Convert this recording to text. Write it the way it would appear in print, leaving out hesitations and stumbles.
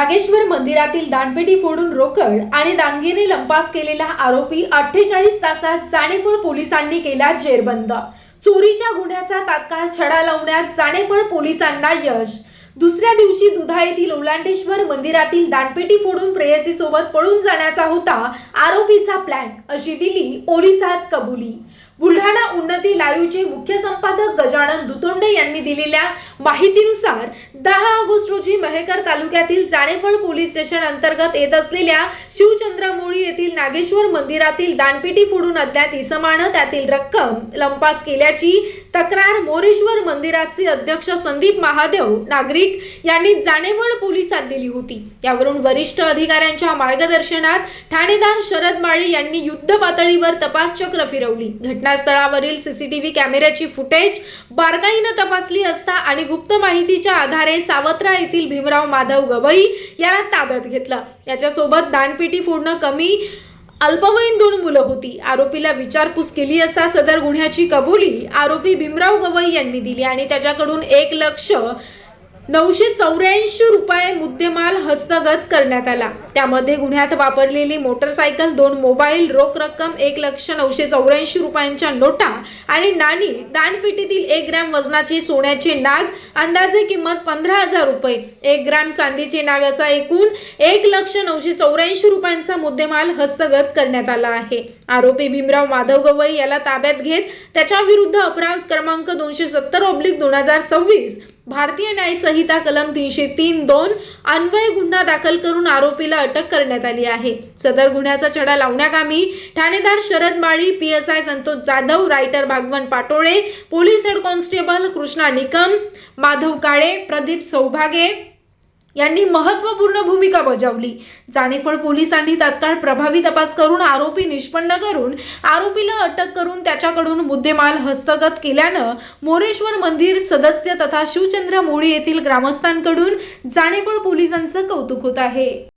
नागेश्वर मंदिरातील दानपेटी फोडून रोकड आणि दांगेने लंपास केलेला आरोपी 48 तासात जाणेफळ पोलिसांनी केला जेरबंद। चोरीच्या गुन्ह्याचा तात्काळ छडा लावण्यात जाणेफळ पोलिसांना यश। दुसऱ्या दिवशी दुधा येथील ओलांडेश्वर मंदिरातील दानपेटी फोडून प्रेयसीसोबत पळून जाण्याचा होता आरोपीचा प्लॅन, अशी दिली पोलिसात कबुली। बुलढाणा उन्नती लाईव्हचे मुख्य संपादक गजानन दुतोंडे यांनी दिलेल्या माहितीनुसार 10 ऑगस्ट रोजी मेहकर तालुक्यातील जाणेफळ पोलीस स्टेशन अंतर्गत येत असलेल्या शिवचंद्रमोळी येथील नागेश्वर मंदिरातील दानपेटी फोडून अज्ञात इसमानं त्यातील रक्कम लंपास केल्याची तक्रार मोरेश्वर मंदिराचे अध्यक्ष संदीप महादेव नागरिक यांनी जाणेफळ पोलिसात दिली होती। यावरून वरिष्ठ अधिकाऱ्यांच्या मार्गदर्शनात ठाणेदार शरद माळी यांनी युद्ध पातळीवर तपास चक्र फिरवली। घटनास्थळावरील सीसीटीव्ही कॅमेऱ्याची फुटेज बारकाईने तपासली असता आणि गुप्त माहितीच्या आधारे सावत्रा येथील भीमराव माधव गवई याला ताब्यात घेतलं। याच्यासोबत दानपेटी फोडणं कमी अल्पवयीन 2 मुलं होती। आरोपीला विचारपूस केली असता सदर गुन्ह्याची कबुली आरोपी भीमराव गवई यांनी दिली आणि त्याच्याकडून 1,984 रुपये मुद्देमाल हस्तगत करण्यात आला। त्यामध्ये गुन्ह्यात वापरलेली मोटरसायकल, 2 मोबाईल, रोख रक्कम 1,984 रुपयांच्या नोटा आणि नाणी, दानपेटीतील 1 ग्रॅम वजनाचे सोन्याचे नाग अंदाजे किंमत 15,000 रुपये, 1 ग्रॅम चांदीचे नाग असा एकूण 1,984 रुपयांचा मुद्देमाल हस्तगत करण्यात आला आहे। आरोपी भीमराव माधव गवई याला ताब्यात घेत त्याच्या विरुद्ध अपराध क्रमांक 270/2026 भारतीय न्याय संहिता कलम 303(2) अन्वये गुन्हा दाखल करून आरोपीला अटक करण्यात आली आहे। सदर गुन्ह्याचा छडा लावण्याकामी ठाणेदार Sharad Mali, PSI Santosh Jadhav, writer Bhagwan Patole, police head constable Krishna Nikam, Madhav Kale, Pradeep Saubhage यांनी महत्त्वपूर्ण भूमिका बजावली। जाणेफळ पोलिसांनी तात्काळ प्रभावी तपास करून आरोपी निष्पन्न करून आरोपीला अटक करून त्याच्याकडून मुद्देमाल हस्तगत केल्यानं मोरेश्वर मंदिर सदस्य तथा शिवचंद्रमोळी येथील ग्रामस्थांकडून जाणेफळ पोलिसांचं कौतुक होत आहे।